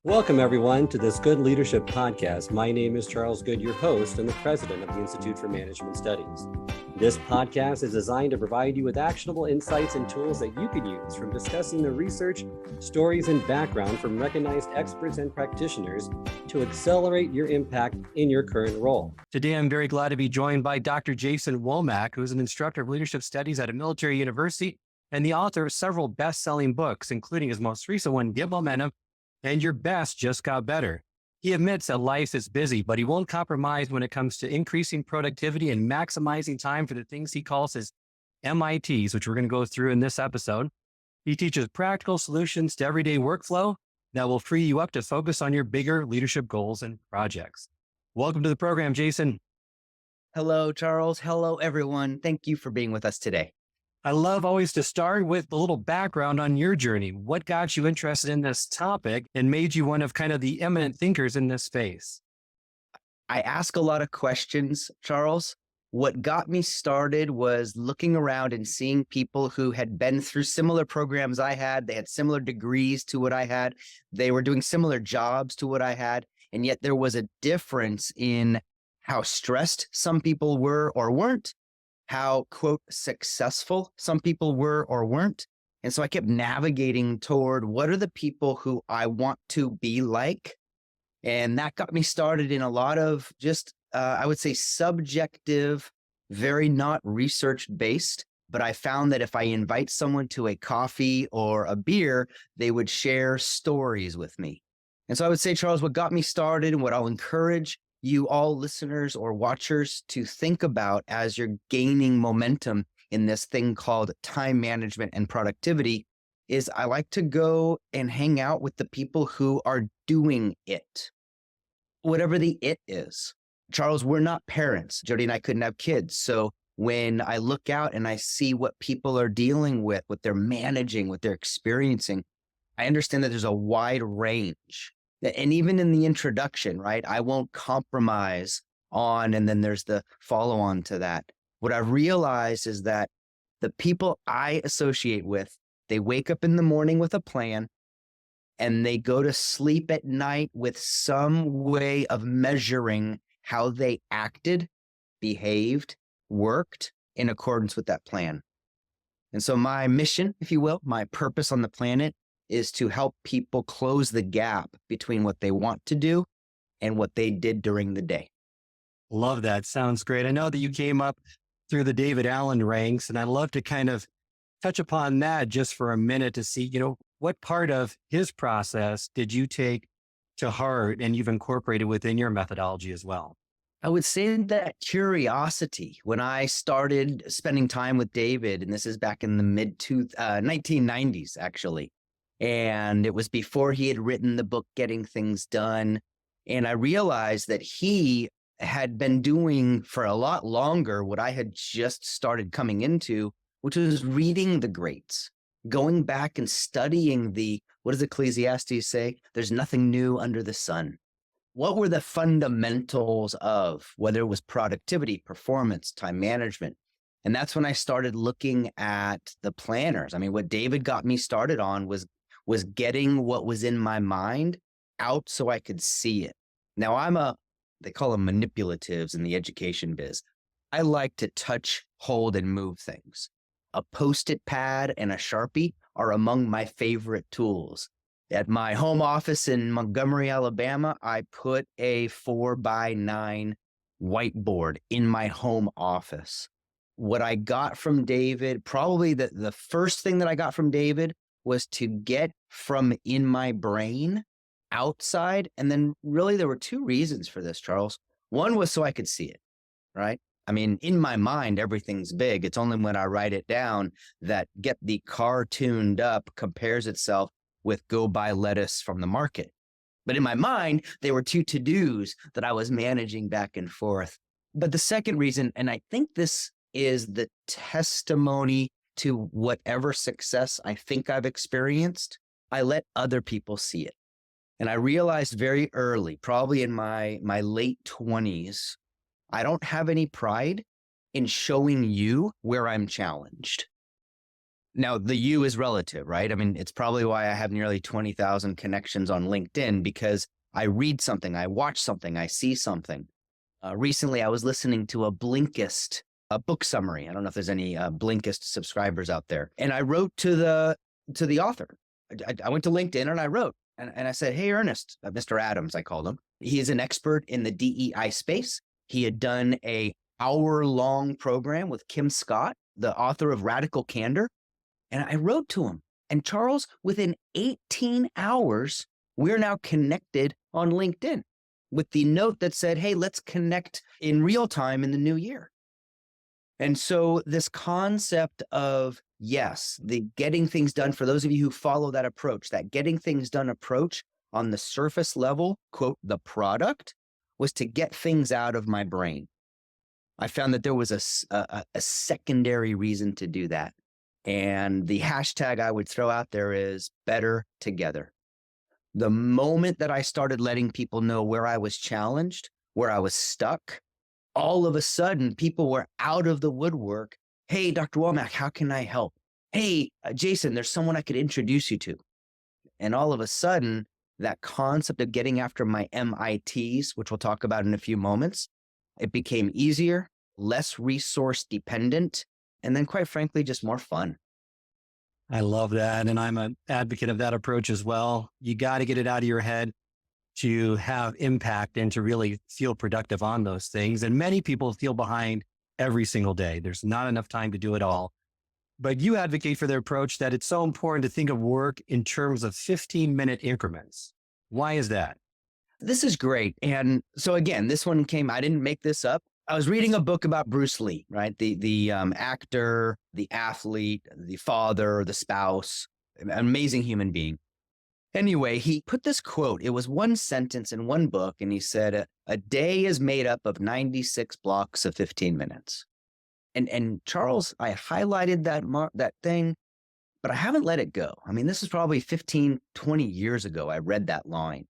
Welcome, everyone, to this Good Leadership Podcast. My name is Charles Good, your host and the president of the Institute for Management Studies. This podcast is designed to provide you with actionable insights and tools that you can use from discussing the research, stories, and background from recognized experts and practitioners to accelerate your impact in your current role. Today, I'm very glad to be joined by Dr. Jason Womack, who is an instructor of leadership studies at a military university and the author of several best-selling books, including his most recent one, Get Momentum, and Your Best Just Got Better. He admits that life is busy, but he won't compromise when it comes to increasing productivity and maximizing time for the things he calls his MITs, which we're going to go through in this episode. He teaches practical solutions to everyday workflow that will free you up to focus on your bigger leadership goals and projects. Welcome to the program, Jason. Hello, Charles. Hello, everyone. Thank you for being with us today. I love always to start with a little background on your journey. What got you interested in this topic and made you one of kind of the eminent thinkers in this space? I ask a lot of questions, Charles. What got me started was looking around and seeing people who had been through similar programs I had. They had similar degrees to what I had. They were doing similar jobs to what I had. And yet there was a difference in how stressed some people were or weren't, how, quote, successful some people were or weren't. And so I kept navigating toward what are the people who I want to be like. And that got me started in a lot of just, I would say, subjective, very not research-based. But I found that if I invite someone to a coffee or a beer, they would share stories with me. And so I would say, Charles, what got me started and what I'll encourage you all listeners or watchers to think about as you're gaining momentum in this thing called time management and productivity is I like to go and hang out with the people who are doing it, whatever the it is. Charles, we're not parents. Jody and I couldn't have kids. So when I look out and I see what people are dealing with, what they're managing, what they're experiencing, I understand that there's a wide range. And even in the introduction, right, I won't compromise on, and then there's the follow on to that. What I've realized is that the people I associate with, they wake up in the morning with a plan and they go to sleep at night with some way of measuring how they acted, behaved, worked in accordance with that plan. And so my mission, if you will, my purpose on the planet is to help people close the gap between what they want to do and what they did during the day. Love that. Sounds great. I know that you came up through the David Allen ranks, and I'd love to kind of touch upon that just for a minute to see, what part of his process did you take to heart and you've incorporated within your methodology as well? I would say that curiosity, when I started spending time with David, and this is back in the 1990s, actually, and it was before he had written the book, Getting Things Done. And I realized that he had been doing for a lot longer what I had just started coming into, which was reading the greats, going back and studying what does Ecclesiastes say? There's nothing new under the sun. What were the fundamentals of whether it was productivity, performance, time management? And that's when I started looking at the planners. I mean, what David got me started on was getting what was in my mind out so I could see it. Now they call them manipulatives in the education biz. I like to touch, hold, and move things. A Post-it pad and a Sharpie are among my favorite tools. At my home office in Montgomery, Alabama, I put a 4x9 whiteboard in my home office. What I got from David, probably the first thing that I got from David was to get from in my brain outside. And then really there were two reasons for this, Charles. One was so I could see it, right? I mean, in my mind, everything's big. It's only when I write it down that get the car tuned up compares itself with go buy lettuce from the market. But in my mind, there were two to-dos that I was managing back and forth. But the second reason, and I think this is the testimony to whatever success I think I've experienced, I let other people see it. And I realized very early, probably in my late 20s, I don't have any pride in showing you where I'm challenged. Now, the you is relative, right? I mean, it's probably why I have nearly 20,000 connections on LinkedIn, because I read something, I watch something, I see something. Recently, I was listening to a Blinkist, a book summary. I don't know if there's any Blinkist subscribers out there. And I wrote to the author. I went to LinkedIn and I wrote, and I said, "Hey, Ernest," Mr. Adams, I called him. He is an expert in the DEI space. He had done a hour-long program with Kim Scott, the author of Radical Candor. And I wrote to him. And Charles, within 18 hours, we're now connected on LinkedIn with the note that said, "Hey, let's connect in real time in the new year." And so this concept of, yes, the getting things done, for those of you who follow that approach, that getting things done approach on the surface level, quote, the product, was to get things out of my brain. I found that there was a secondary reason to do that. And the hashtag I would throw out there is better together. The moment that I started letting people know where I was challenged, where I was stuck, all of a sudden people were out of the woodwork. "Hey, Dr. Womack, how can I help? Hey, Jason, there's someone I could introduce you to." And all of a sudden, that concept of getting after my MITs, which we'll talk about in a few moments, it became easier, less resource dependent, and then quite frankly, just more fun. I love that. And I'm an advocate of that approach as well. You got to get it out of your head to have impact and to really feel productive on those things. And many people feel behind every single day. There's not enough time to do it all. But you advocate for the approach that it's so important to think of work in terms of 15-minute increments. Why is that? This is great. And so again, this one came, I didn't make this up. I was reading a book about Bruce Lee, right? The actor, the athlete, the father, the spouse, an amazing human being. Anyway, he put this quote. It was one sentence in one book, and he said, a day is made up of 96 blocks of 15 minutes. And Charles, I highlighted that thing, but I haven't let it go. I mean, this is probably 15, 20 years ago I read that line.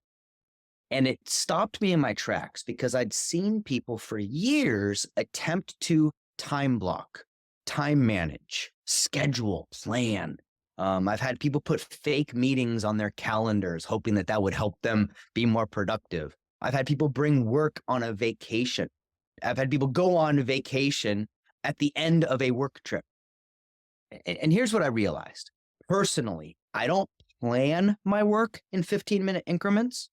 And it stopped me in my tracks because I'd seen people for years attempt to time block, time manage, schedule, plan. I've had people put fake meetings on their calendars, hoping that that would help them be more productive. I've had people bring work on a vacation. I've had people go on vacation at the end of a work trip. And here's what I realized. Personally, I don't plan my work in 15-minute increments.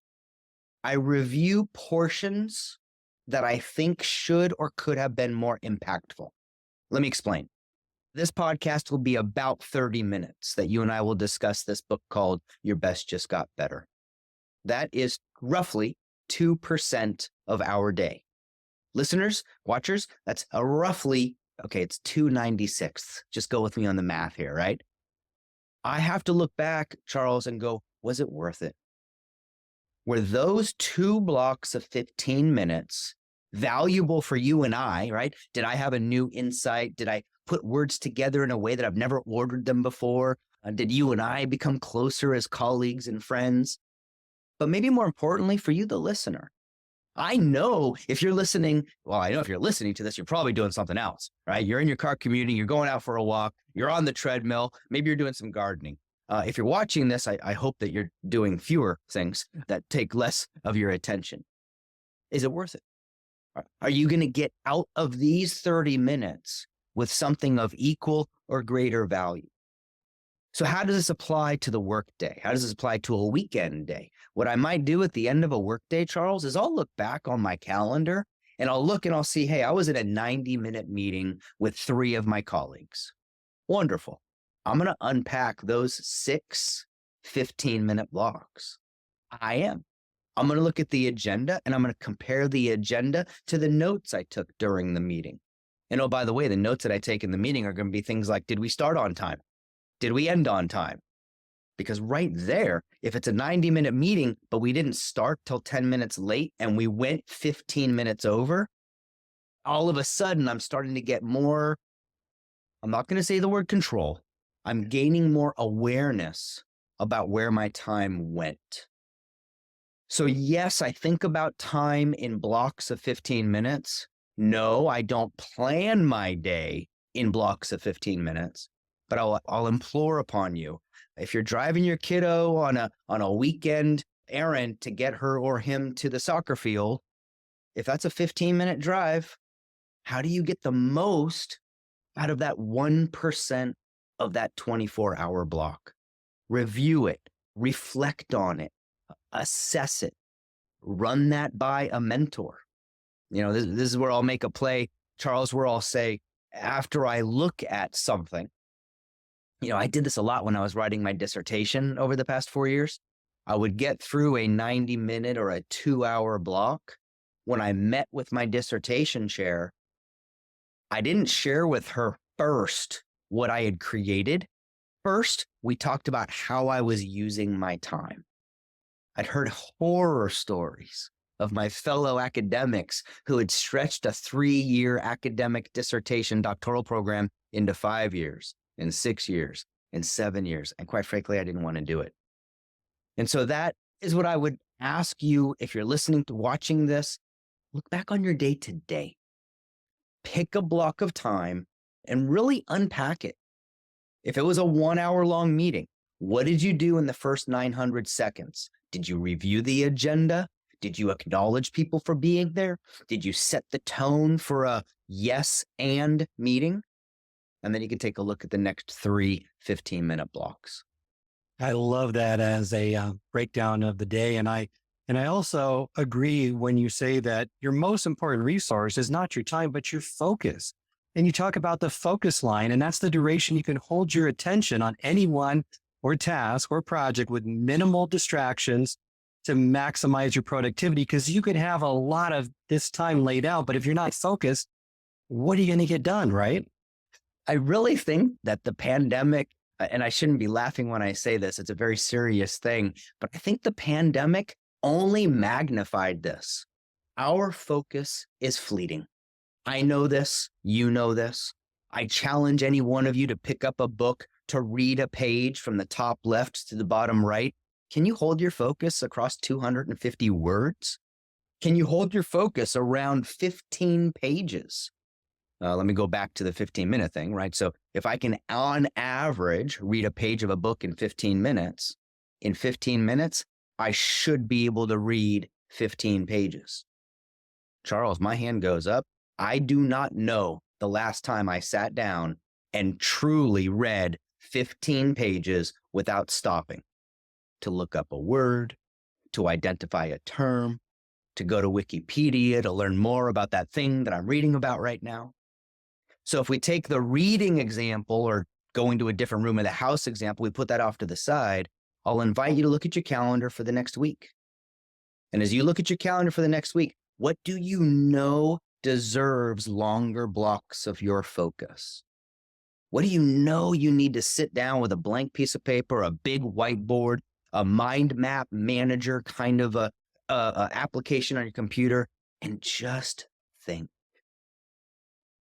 I review portions that I think should or could have been more impactful. Let me explain. This podcast will be about 30 minutes that you and I will discuss this book called Your Best Just Got Better. That is roughly 2% of our day. Listeners, watchers, that's a roughly, okay, it's 2/96. Just go with me on the math here, right? I have to look back, Charles, and go, was it worth it? Were those 2 blocks of 15 minutes valuable for you and I, right? Did I have a new insight? Did I put words together in a way that I've never ordered them before? Did you and I become closer as colleagues and friends? But maybe more importantly for you, the listener, I know if you're listening, well, I know if you're listening to this, you're probably doing something else, right? You're in your car commuting, you're going out for a walk, you're on the treadmill, maybe you're doing some gardening. If you're watching this, I hope that you're doing fewer things that take less of your attention. Is it worth it? Are you going to get out of these 30 minutes with something of equal or greater value? So how does this apply to the workday? How does this apply to a weekend day? What I might do at the end of a workday, Charles, is I'll look back on my calendar and I'll look and I'll see, hey, I was in a 90-minute meeting with 3 of my colleagues. Wonderful. I'm going to unpack those 6 15-minute blocks. I'm going to look at the agenda and I'm going to compare the agenda to the notes I took during the meeting. And oh, by the way, the notes that I take in the meeting are going to be things like, did we start on time? Did we end on time? Because right there, if it's a 90-minute meeting, but we didn't start till 10 minutes late and we went 15 minutes over, all of a sudden I'm starting to get more, I'm not going to say the word control. I'm gaining more awareness about where my time went. So yes, I think about time in blocks of 15 minutes. No, I don't plan my day in blocks of 15 minutes, but I'll implore upon you, if you're driving your kiddo on a weekend errand to get her or him to the soccer field, if that's a 15-minute drive, how do you get the most out of that 1% of that 24-hour block? Review it, reflect on it, assess it, run that by a mentor. This is where I'll make a play, Charles, where I'll say, after I look at something, I did this a lot when I was writing my dissertation over the past 4 years. I would get through a 90-minute or a 2-hour block. When I met with my dissertation chair, I didn't share with her first what I had created. First, we talked about how I was using my time. I'd heard horror stories of my fellow academics who had stretched a 3-year academic dissertation doctoral program into 5 years, in 6 years, in 7 years. And quite frankly, I didn't want to do it. And so that is what I would ask you, if you're listening to watching this, look back on your day today. Pick a block of time and really unpack it. If it was a 1-hour-long meeting, what did you do in the first 900 seconds? Did you review the agenda? Did you acknowledge people for being there? Did you set the tone for a yes and meeting? And then you can take a look at the next 3 15-minute blocks. I love that as a breakdown of the day. And I also agree when you say that your most important resource is not your time, but your focus. And you talk about the focus line, and that's the duration you can hold your attention on anyone or task or project with minimal distractions to maximize your productivity. Because you could have a lot of this time laid out, but if you're not focused, what are you going to get done, right? I really think that the pandemic, and I shouldn't be laughing when I say this, it's a very serious thing, but I think the pandemic only magnified this. Our focus is fleeting. I know this, you know this. I challenge any one of you to pick up a book, to read a page from the top left to the bottom right. Can you hold your focus across 250 words? Can you hold your focus around 15 pages? Let me go back to the 15-minute thing, right? So if I can, on average, read a page of a book in 15 minutes, I should be able to read 15 pages. Charles, my hand goes up. I do not know the last time I sat down and truly read 15 pages without stopping to look up a word, to identify a term, to go to Wikipedia to learn more about that thing that I'm reading about right now. So if we take the reading example, or going to a different room of the house example, we put that off to the side. I'll invite you to look at your calendar for the next week. And as you look at your calendar for the next week, what do you know deserves longer blocks of your focus? What do you know you need to sit down with a blank piece of paper, a big whiteboard, a mind map manager kind of a application on your computer, and just think?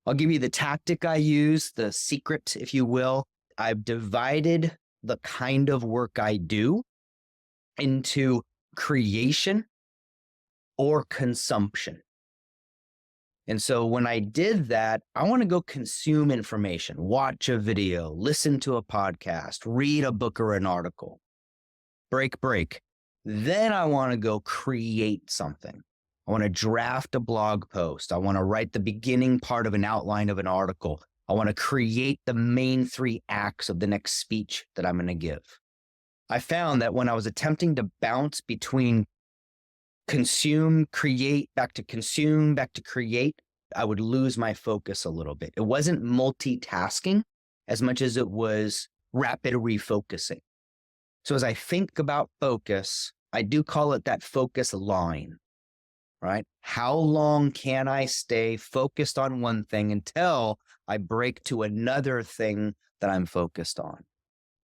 I'll give you the tactic I use, the secret, if you will. I've divided the kind of work I do into creation or consumption. And so when I did that, I want to go consume information, watch a video, listen to a podcast, read a book or an article, break. Then I want to go create something. I want to draft a blog post. I want to write the beginning part of an outline of an article. I want to create the main 3 acts of the next speech that I'm going to give. I found that when I was attempting to bounce between consume, create, back to consume, back to create, I would lose my focus a little bit. It wasn't multitasking as much as it was rapid refocusing. So as I think about focus, I do call it that focus line. Right? How long can I stay focused on one thing until I break to another thing that I'm focused on?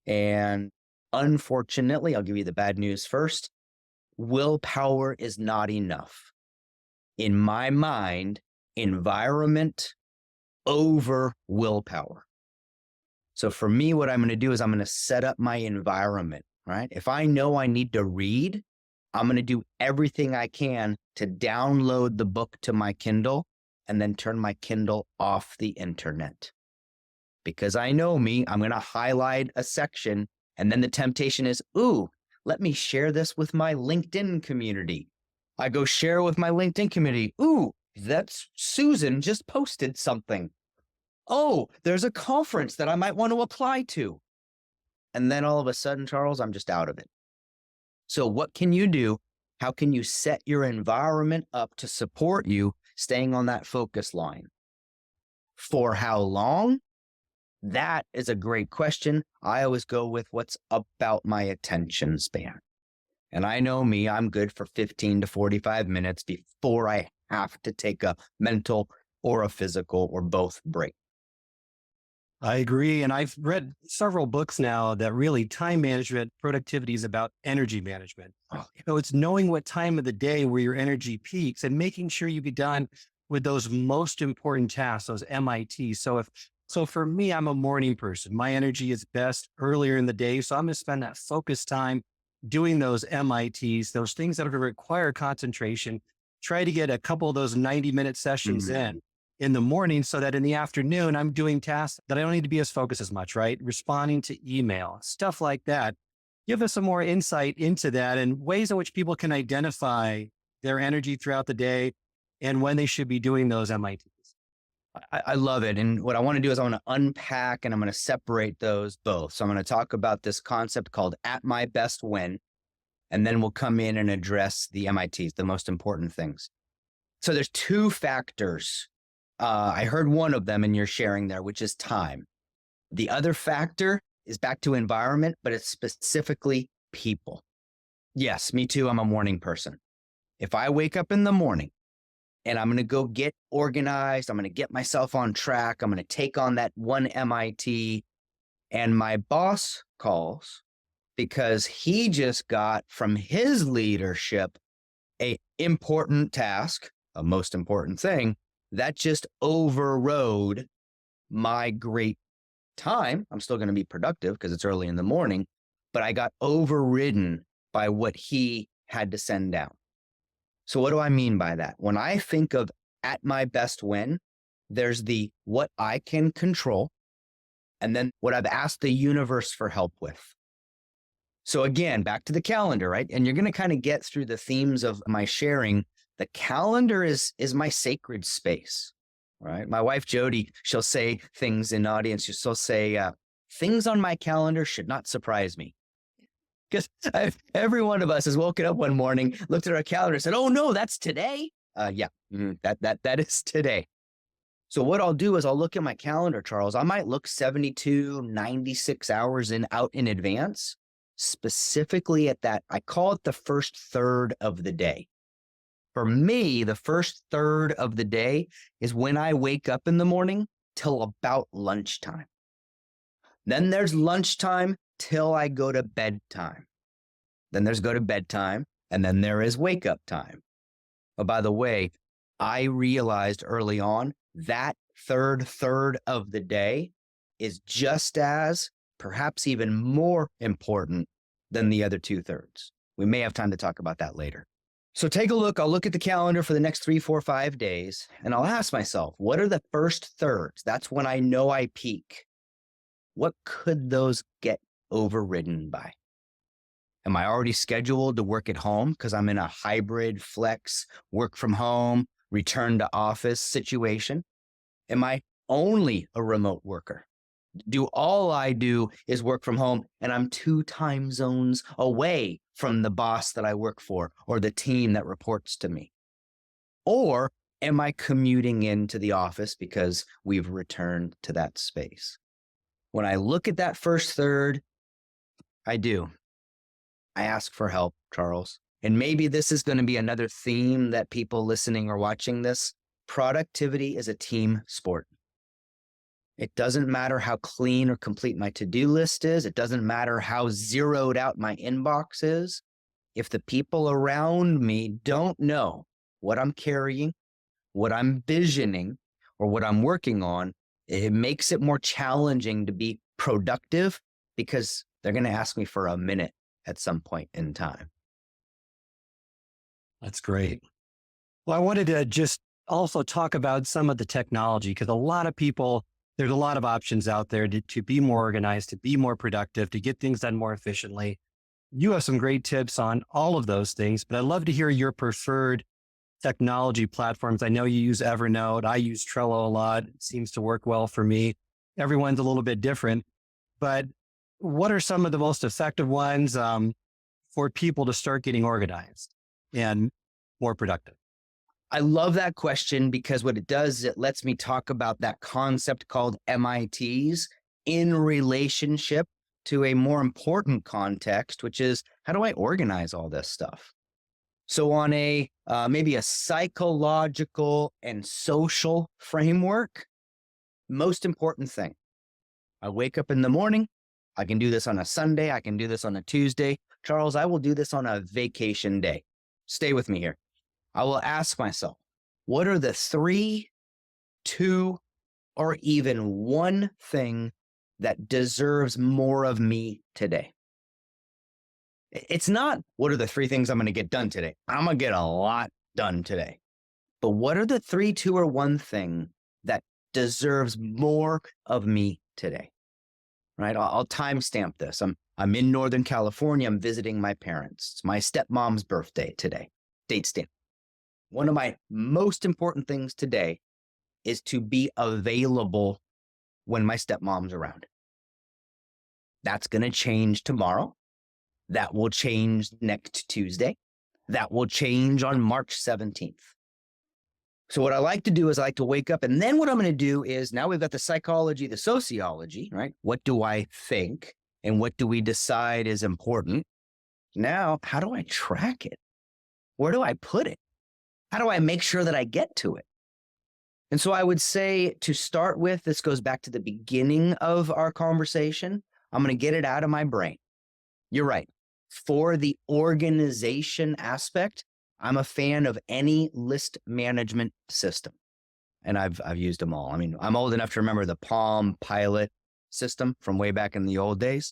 And unfortunately, I'll give you the bad news first. Willpower is not enough. In my mind, environment over willpower. So for me, what I'm going to do is I'm going to set up my environment, right? If I know I need to read, I'm going to do everything I can to download the book to my Kindle and then turn my Kindle off the internet. because I know me, I'm going to highlight a section. And then the temptation is, ooh, let me share this with my LinkedIn community. I go share with my LinkedIn community. Ooh, that's Susan just posted something. Oh, there's a conference that I might want to apply to. And then all of a sudden, Charles, I'm just out of it. So what can you do? How can you set your environment up to support you staying on that focus line? For how long? That is a great question. I always go with what's about my attention span. And I know me, I'm good for 15 to 45 minutes before I have to take a mental or a physical or both break. I agree. And I've read several books now that really time management, productivity is about energy management. Oh, So it's knowing what time of the day where your energy peaks and making sure you be done with those most important tasks, those MITs. So for me, I'm a morning person. My energy is best earlier in the day. So I'm going to spend that focus time doing those MITs, those things that are going to require concentration. Try to get a couple of those 90-minute sessions in the morning so that in the afternoon, I'm doing tasks that I don't need to be as focused as much, right? Responding to email, stuff like that. Give us some more insight into that and ways in which people can identify their energy throughout the day and when they should be doing those MITs. I love it. And what I want to do is I want to unpack and I'm going to separate those both. So I'm going to talk about this concept called at my best when, and then we'll come in and address the MITs, the most important things. So there's two factors. I heard one of them in your sharing there, which is time. The other factor is back to environment, but it's specifically people. Yes, me too. I'm a morning person. If I wake up in the morning and I'm going to go get organized, I'm going to get myself on track, I'm going to take on that one MIT, and my boss calls because he just got from his leadership a important task, a most important thing, that just overrode my great time. I'm still going to be productive because it's early in the morning, but I got overridden by what he had to send down. So what do I mean by that? When I think of at my best when, there's the what I can control, and then what I've asked the universe for help with. So again, back to the calendar, right? And you're going to kind of get through the themes of my sharing. The calendar is my sacred space, right? My wife, Jody, she'll say things in audience. She'll say, things on my calendar should not surprise me. Because every one of us has woken up one morning, looked at our calendar and said, oh no, that's today. That is today. So what I'll do is I'll look at my calendar, Charles. I might look 72, 96 hours out in advance, specifically at that. I call it the first third of the day. For me, the first third of the day is when I wake up in the morning till about lunchtime. Then there's lunchtime till I go to bedtime. Then there's go to bedtime, and then there is wake up time. Oh, by the way, I realized early on that third of the day is just as, perhaps even more important than the other 2/3. We may have time to talk about that later. So take a look. I'll look at the calendar for the next 3, 4, 5 days, and I'll ask myself, what are the first thirds? That's when I know I peak. What could those get overridden by? Am I already scheduled to work at home because I'm in a hybrid flex, work from home, return to office situation? Am I only a remote worker? Do all I do is work from home and I'm 2 time zones away from the boss that I work for or the team that reports to me? Or am I commuting into the office because we've returned to that space? When I look at that first third, I ask for help, Charles. And maybe this is going to be another theme that people listening or watching this. Productivity is a team sport. It doesn't matter how clean or complete my to-do list is. It doesn't matter how zeroed out my inbox is. If the people around me don't know what I'm carrying, what I'm visioning, or what I'm working on, it makes it more challenging to be productive because they're going to ask me for a minute at some point in time. That's great. Well, I wanted to just also talk about some of the technology because a lot of people there's a lot of options out there to be more organized, to be more productive, to get things done more efficiently. You have some great tips on all of those things, but I'd love to hear your preferred technology platforms. I know you use Evernote. I use Trello a lot. It seems to work well for me. Everyone's a little bit different, but what are some of the most effective ones for people to start getting organized and more productive? I love that question because what it does is it lets me talk about that concept called MITs in relationship to a more important context, which is how do I organize all this stuff? So on a maybe a psychological and social framework, most important thing, I wake up in the morning. I can do this on a Sunday. I can do this on a Tuesday. Charles, I will do this on a vacation day. Stay with me here. I will ask myself, what are the 3, 2, or even one thing that deserves more of me today? It's not, what are the 3 things I'm going to get done today? I'm going to get a lot done today. But what are the 3, 2, or one thing that deserves more of me today? Right? I'll timestamp this. I'm in Northern California. I'm visiting my parents. It's my stepmom's birthday today. Date stamp. One of my most important things today is to be available when my stepmom's around. That's going to change tomorrow. That will change next Tuesday. That will change on March 17th. So what I like to do is I like to wake up, and then what I'm going to do is, now we've got the psychology, the sociology, right? What do I think and what do we decide is important? Now, how do I track it? Where do I put it? How do I make sure that I get to it? And so I would say to start with, this goes back to the beginning of our conversation. I'm going to get it out of my brain. You're right. For the organization aspect, I'm a fan of any list management system. And I've used them all. I mean, I'm old enough to remember the Palm Pilot system from way back in the old days.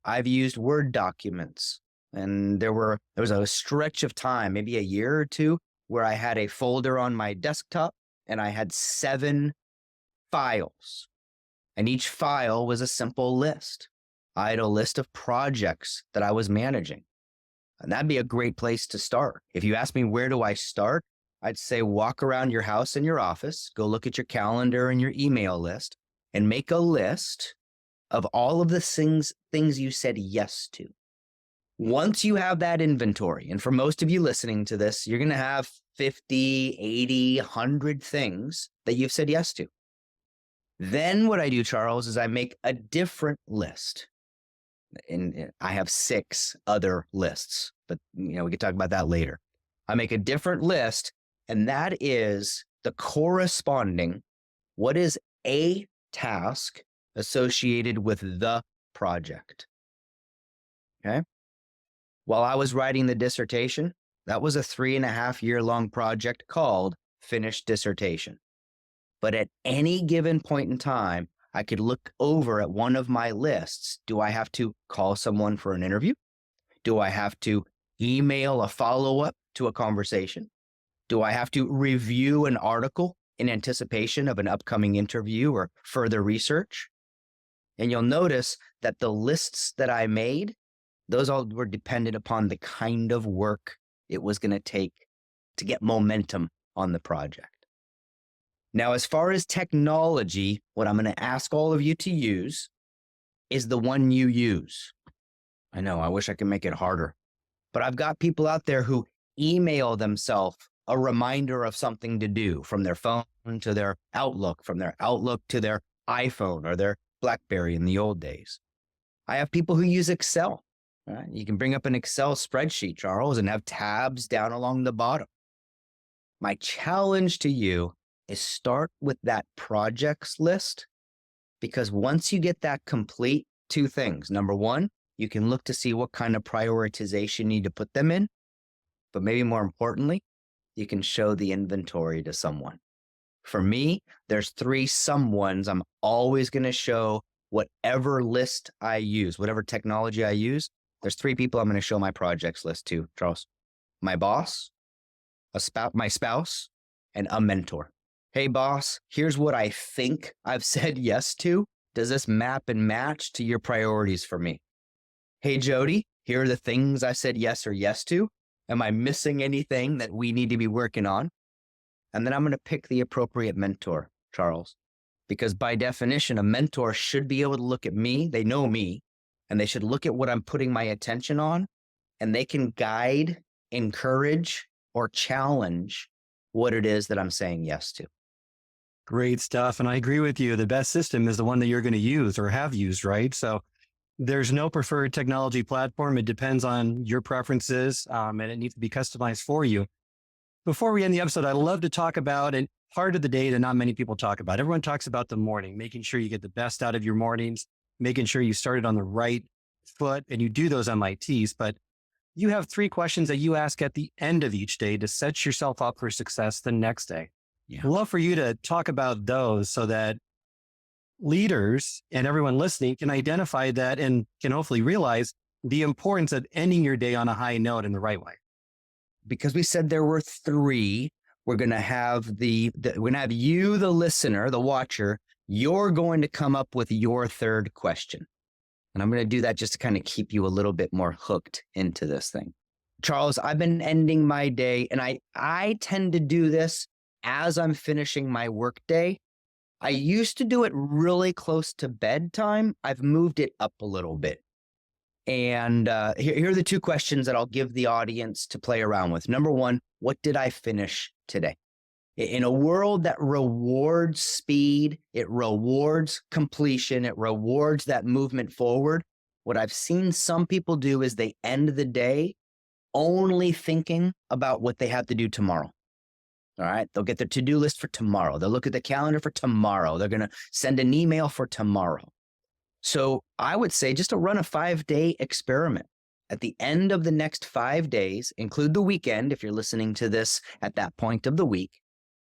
I've used Word documents. And there was a stretch of time, maybe a year or two, where I had a folder on my desktop and I had 7 files. And each file was a simple list. I had a list of projects that I was managing. And that'd be a great place to start. If you ask me, where do I start? I'd say walk around your house and your office, go look at your calendar and your email list, and make a list of all of the things you said yes to. Once you have that inventory, and for most of you listening to this, you're going to have 50, 80, 100 things that you've said yes to. Then what I do, Charles, is I make a different list. And I have 6 other lists, but we can talk about that later. I make a different list, and that is the corresponding, what is a task associated with the project. Okay. While I was writing the dissertation, that was a 3.5-year-long project called Finished Dissertation. But at any given point in time, I could look over at one of my lists. Do I have to call someone for an interview? Do I have to email a follow-up to a conversation? Do I have to review an article in anticipation of an upcoming interview or further research? And you'll notice that the lists that I made, those all were dependent upon the kind of work it was going to take to get momentum on the project. Now, as far as technology, what I'm going to ask all of you to use is the one you use. I know, I wish I could make it harder, but I've got people out there who email themselves a reminder of something to do, from their phone to their Outlook, from their Outlook to their iPhone or their BlackBerry in the old days. I have people who use Excel. Right? You can bring up an Excel spreadsheet, Charles, and have tabs down along the bottom. My challenge to you is start with that projects list, because once you get that complete, 2 things. Number 1, you can look to see what kind of prioritization you need to put them in. But maybe more importantly, you can show the inventory to someone. For me, there's 3 someones I'm always going to show whatever list I use, whatever technology I use. There's 3 people I'm going to show my projects list to, Charles. My boss, my spouse, and a mentor. Hey, boss, here's what I think I've said yes to. Does this map and match to your priorities for me? Hey, Jody, here are the things I said yes or yes to. Am I missing anything that we need to be working on? And then I'm going to pick the appropriate mentor, Charles, because by definition, a mentor should be able to look at me. They know me, and they should look at what I'm putting my attention on, and they can guide, encourage, or challenge what it is that I'm saying yes to. Great stuff. And I agree with you. The best system is the one that you're going to use or have used, right? So there's no preferred technology platform. It depends on your preferences, and it needs to be customized for you. Before we end the episode, I'd love to talk about a part of the day that not many people talk about. Everyone talks about the morning, making sure you get the best out of your mornings, making sure you started on the right foot, and you do those MITs. But you have 3 questions that you ask at the end of each day to set yourself up for success the next day. Yeah. I'd love for you to talk about those so that leaders and everyone listening can identify that and can hopefully realize the importance of ending your day on a high note in the right way. Because we said there were 3, we're going to have we're going to have you, the listener, the watcher, you're going to come up with your 3rd question. And I'm going to do that just to kind of keep you a little bit more hooked into this thing. Charles, I've been ending my day, and I tend to do this as I'm finishing my workday. I used to do it really close to bedtime. I've moved it up a little bit. And here are the 2 questions that I'll give the audience to play around with. Number 1, what did I finish today? In a world that rewards speed, it rewards completion, it rewards that movement forward, what I've seen some people do is they end the day only thinking about what they have to do tomorrow. All right. They'll get their to-do list for tomorrow. They'll look at the calendar for tomorrow. They're going to send an email for tomorrow. So I would say just to run a 5-day experiment. At the end of the next 5 days, include the weekend if you're listening to this at that point of the week,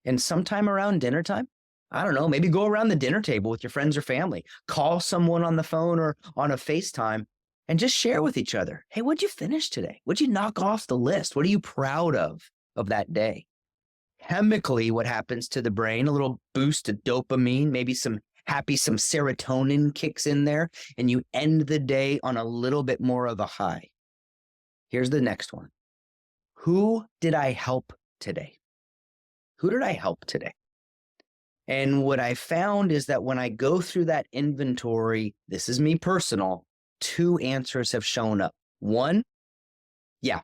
and sometime around dinner time, I don't know, maybe go around the dinner table with your friends or family, call someone on the phone or on a FaceTime, and just share with each other, hey, what'd you finish today? What'd you knock off the list? What are you proud of that day? Chemically, what happens to the brain, a little boost of dopamine, maybe some serotonin kicks in there, and you end the day on a little bit more of a high. Here's the next one. Who did I help today? Who did I help today? And what I found is that when I go through that inventory, this is me personal, 2 answers have shown up. 1, yeah,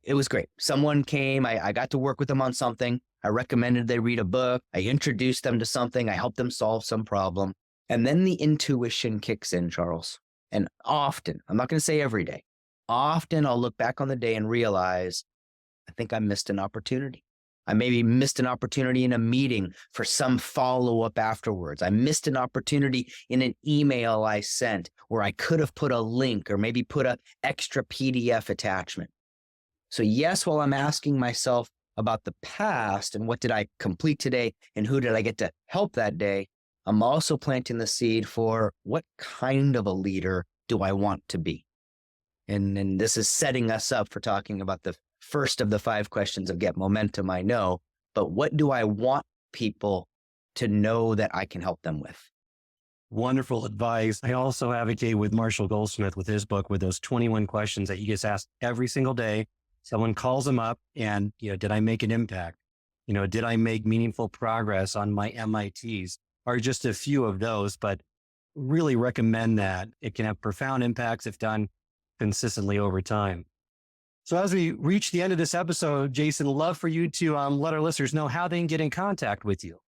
it was great. Someone came, I got to work with them on something. I recommended they read a book. I introduced them to something. I helped them solve some problem. And then the intuition kicks in, Charles. And often, I'm not going to say every day, often I'll look back on the day and realize, I think I missed an opportunity. I maybe missed an opportunity in a meeting for some follow-up afterwards. I missed an opportunity in an email I sent where I could have put a link or maybe put an extra PDF attachment. So yes, while I'm asking myself about the past and what did I complete today and who did I get to help that day, I'm also planting the seed for what kind of a leader do I want to be? And this is setting us up for talking about the first of the 5 questions of Get Momentum, I know, but what do I want people to know that I can help them with? Wonderful advice. I also advocate with Marshall Goldsmith with his book with those 21 questions that he gets asked every single day. Someone calls him up and, did I make an impact? Did I make meaningful progress on my MITs? Are just a few of those, but really recommend that. It can have profound impacts if done consistently over time. So as we reach the end of this episode, Jason, love for you to let our listeners know how they can get in contact with you.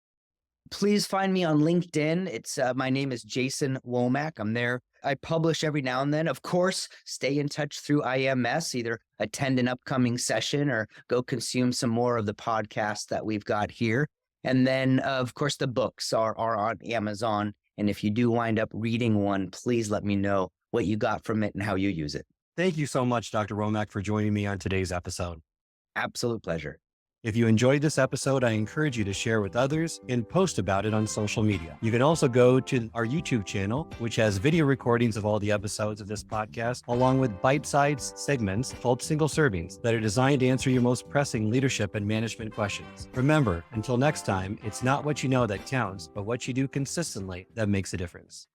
Please find me on LinkedIn. It's my name is Jason Womack. I'm there. I publish every now and then. Of course, stay in touch through IMS, either attend an upcoming session or go consume some more of the podcasts that we've got here. And then, of course, the books are on Amazon. And if you do wind up reading one, please let me know what you got from it and how you use it. Thank you so much, Dr. Womack, for joining me on today's episode. Absolute pleasure. If you enjoyed this episode, I encourage you to share with others and post about it on social media. You can also go to our YouTube channel, which has video recordings of all the episodes of this podcast, along with bite-sized segments called single servings that are designed to answer your most pressing leadership and management questions. Remember, until next time, it's not what you know that counts, but what you do consistently that makes a difference.